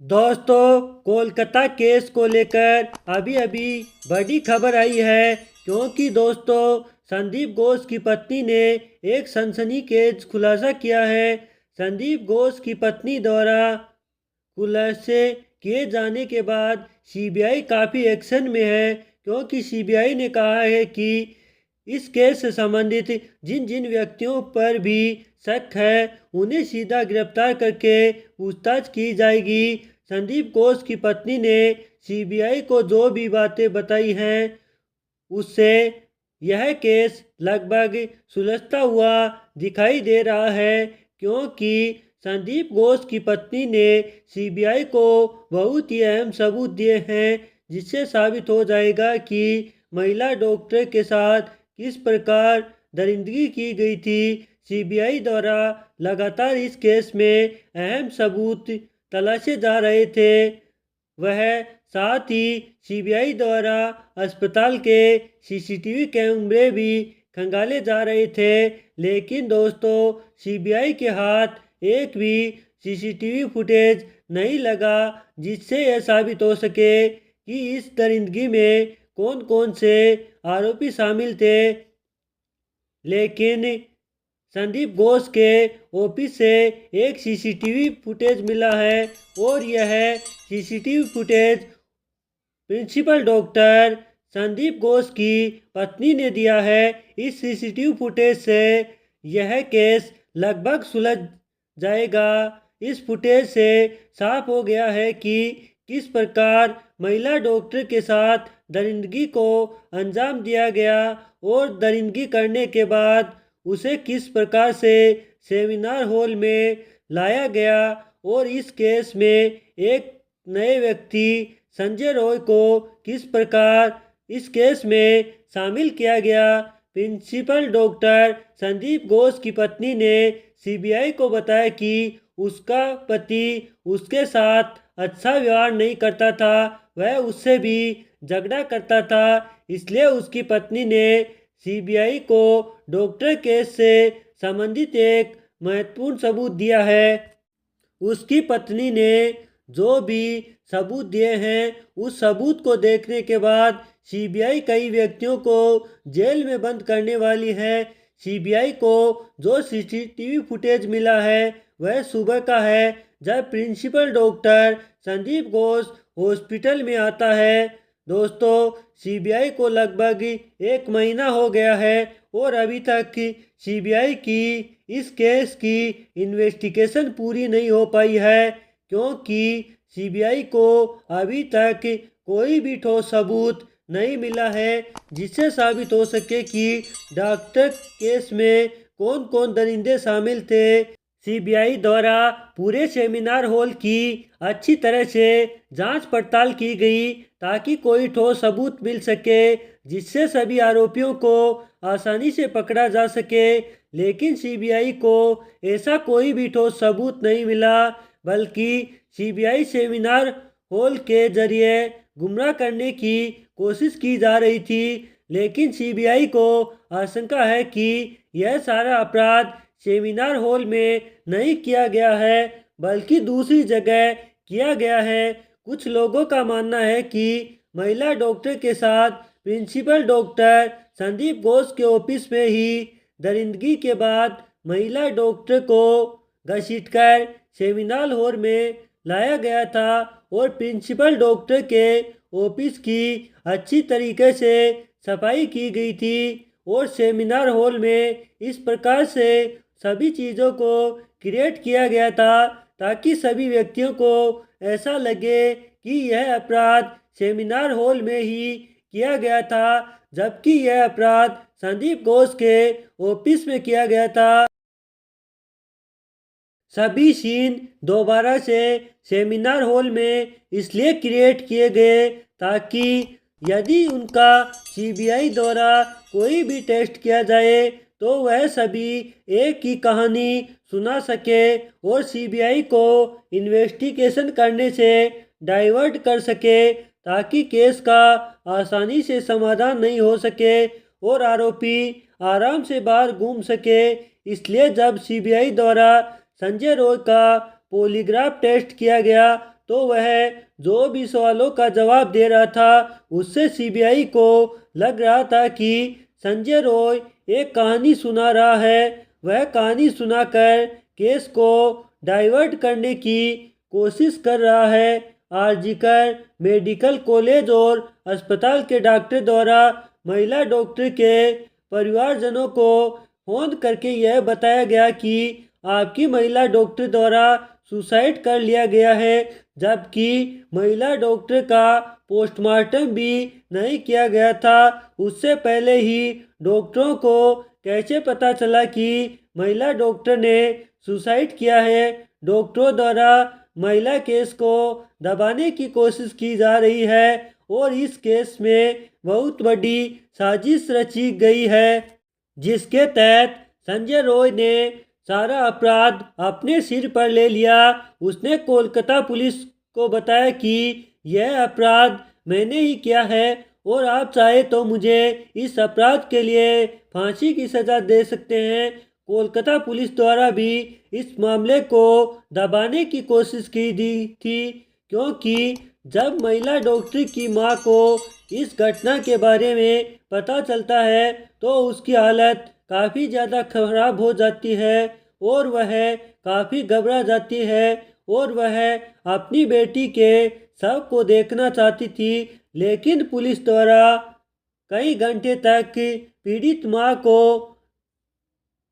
दोस्तों, कोलकाता केस को लेकर अभी अभी बड़ी खबर आई है क्योंकि दोस्तों संदीप घोष की पत्नी ने एक सनसनीखेज खुलासा किया है। संदीप घोष की पत्नी द्वारा खुलासे किए जाने के बाद सीबीआई काफ़ी एक्शन में है क्योंकि सीबीआई ने कहा है कि इस केस से संबंधित जिन जिन व्यक्तियों पर भी शक है उन्हें सीधा गिरफ्तार करके पूछताछ की जाएगी। संदीप घोष की पत्नी ने सीबीआई को जो भी बातें बताई हैं उससे यह केस लगभग सुलझता हुआ दिखाई दे रहा है क्योंकि संदीप घोष की पत्नी ने सीबीआई को बहुत ही अहम सबूत दिए हैं जिससे साबित हो जाएगा कि महिला डॉक्टर के साथ किस प्रकार दरिंदगी की गई थी। सीबीआई द्वारा लगातार इस केस में अहम सबूत तलाशे जा रहे थे। वह साथ ही सीबीआई द्वारा अस्पताल के सीसीटीवी कैमरे भी खंगाले जा रहे थे, लेकिन दोस्तों सीबीआई के हाथ एक भी सीसीटीवी फुटेज नहीं लगा जिससे यह साबित हो सके कि इस दरिंदगी में कौन कौन से आरोपी शामिल थे। लेकिन संदीप घोष के ऑफिस से एक सीसीटीवी फुटेज मिला है और यह CCTV footage principal doctor Sandeep Ghosh की पत्नी ने दिया है। इस सीसीटीवी फुटेज से यह केस लगभग सुलझ जाएगा। इस फुटेज से साफ हो गया है कि किस प्रकार महिला डॉक्टर के साथ दरिंदगी को अंजाम दिया गया और दरिंदगी करने के बाद उसे किस प्रकार से सेमिनार हॉल में लाया गया और इस केस में एक नए व्यक्ति संजय रॉय को किस प्रकार इस केस में शामिल किया गया। प्रिंसिपल डॉक्टर संदीप घोष की पत्नी ने सीबीआई को बताया कि उसका पति उसके साथ अच्छा व्यवहार नहीं करता था, वह उससे भी झगड़ा करता था, इसलिए उसकी पत्नी ने सीबीआई को डॉक्टर केस से संबंधित एक महत्वपूर्ण सबूत दिया है। उसकी पत्नी ने जो भी सबूत दिए हैं उस सबूत को देखने के बाद सीबीआई कई व्यक्तियों को जेल में बंद करने वाली है। सीबीआई को जो सीसीटीवी फुटेज मिला है वह सुबह का है जब principal doctor Sandeep Ghosh hospital में आता है। दोस्तों सीबीआई को लगभग एक महीना हो गया है और अभी तक सीबीआई की इस केस की इन्वेस्टिगेशन पूरी नहीं हो पाई है क्योंकि सीबीआई को अभी तक कोई भी ठोस सबूत नहीं मिला है जिससे साबित हो सके कि डॉक्टर केस में कौन कौन दरिंदे शामिल थे। सीबीआई द्वारा पूरे सेमिनार हॉल की अच्छी तरह से जांच पड़ताल की गई ताकि कोई ठोस सबूत मिल सके जिससे सभी आरोपियों को आसानी से पकड़ा जा सके, लेकिन सीबीआई को ऐसा कोई भी ठोस सबूत नहीं मिला बल्कि सीबीआई सेमिनार हॉल के जरिए गुमराह करने की कोशिश की जा रही थी। लेकिन सीबीआई को आशंका है कि यह सारा अपराध सेमिनार हॉल में नहीं किया गया है बल्कि दूसरी जगह किया गया है। कुछ लोगों का मानना है कि महिला डॉक्टर के साथ प्रिंसिपल डॉक्टर संदीप घोष के ऑफिस में ही दरिंदगी के बाद महिला डॉक्टर को घसीटकर सेमिनार हॉल में लाया गया था और प्रिंसिपल डॉक्टर के ऑफिस की अच्छी तरीके से सफाई की गई थी और सेमिनार हॉल में इस प्रकार से सभी चीज़ों को क्रिएट किया गया था ताकि सभी व्यक्तियों को ऐसा लगे कि यह अपराध सेमिनार हॉल में ही किया गया था जबकि यह अपराध संदीप घोष के ऑफिस में किया गया था। सभी सीन दोबारा से सेमिनार हॉल में इसलिए क्रिएट किए गए ताकि यदि उनका सीबीआई द्वारा कोई भी टेस्ट किया जाए तो वह सभी एक ही कहानी सुना सके और सीबीआई को इन्वेस्टिगेशन करने से डाइवर्ट कर सके ताकि केस का आसानी से समाधान नहीं हो सके और आरोपी आराम से बाहर घूम सके। इसलिए जब सीबीआई द्वारा संजय रॉय का पॉलीग्राफ टेस्ट किया गया तो वह जो भी सवालों का जवाब दे रहा था उससे सीबीआई को लग रहा था कि संजय रॉय एक कहानी सुना रहा है। वह कहानी सुनाकर केस को डाइवर्ट करने की कोशिश कर रहा है। आरजीकर मेडिकल कॉलेज और अस्पताल के डॉक्टर द्वारा महिला डॉक्टर के परिवारजनों को फोन करके यह बताया गया कि आपकी महिला डॉक्टर द्वारा सुसाइड कर लिया गया है, जबकि महिला डॉक्टर का पोस्टमार्टम भी नहीं किया गया था। उससे पहले ही डॉक्टरों को कैसे पता चला कि महिला डॉक्टर ने सुसाइड किया है? डॉक्टरों द्वारा महिला केस को दबाने की कोशिश की जा रही है और इस केस में बहुत बड़ी साजिश रची गई है, जिसके तहत संजय रॉय ने सारा अपराध अपने सिर पर ले लिया। उसने कोलकाता पुलिस को बताया कि यह अपराध मैंने ही किया है और आप चाहे तो मुझे इस अपराध के लिए फांसी की सज़ा दे सकते हैं। कोलकाता पुलिस द्वारा भी इस मामले को दबाने की कोशिश की दी थी, क्योंकि जब महिला डॉक्टर की मां को इस घटना के बारे में पता चलता है तो उसकी हालत काफ़ी ज़्यादा खराब हो जाती है और वह काफ़ी घबरा जाती है और वह अपनी बेटी के शव को देखना चाहती थी, लेकिन पुलिस द्वारा कई घंटे तक पीड़ित मां को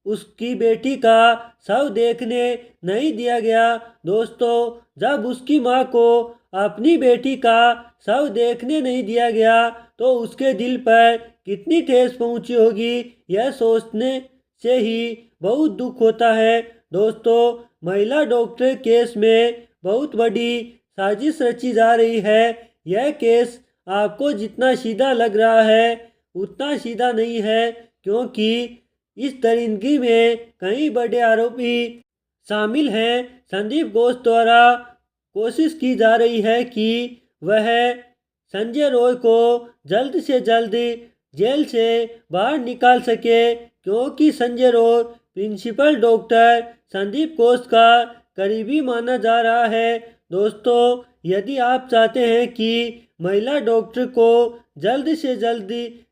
उसकी बेटी का शव देखने नहीं दिया गया। दोस्तों, जब उसकी मां को अपनी बेटी का शव देखने नहीं दिया गया तो उसके दिल पर कितनी ठेस पहुंची होगी, यह सोचने से ही बहुत दुख होता है। दोस्तों, महिला डॉक्टर केस में बहुत बड़ी साजिश रची जा रही है। यह केस आपको जितना सीधा लग रहा है उतना सीधा नहीं है, क्योंकि इस दरिंदगी में कई बड़े आरोपी शामिल हैं। संदीप घोष द्वारा कोशिश की जा रही है कि वह संजय रॉय को जल्द से जल्द जेल से बाहर निकाल सके, क्योंकि संजय रॉय प्रिंसिपल डॉक्टर संदीप घोष का करीबी माना जा रहा है। दोस्तों, यदि आप चाहते हैं कि महिला डॉक्टर को जल्द से जल्द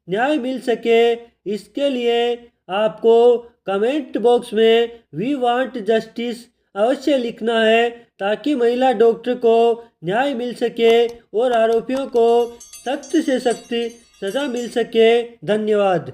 न्याय मिल सके, इसके लिए आपको कमेंट बॉक्स में वी वांट जस्टिस अवश्य लिखना है, ताकि महिला डॉक्टर को न्याय मिल सके और आरोपियों को सख्त से सख्त सज़ा मिल सके। धन्यवाद।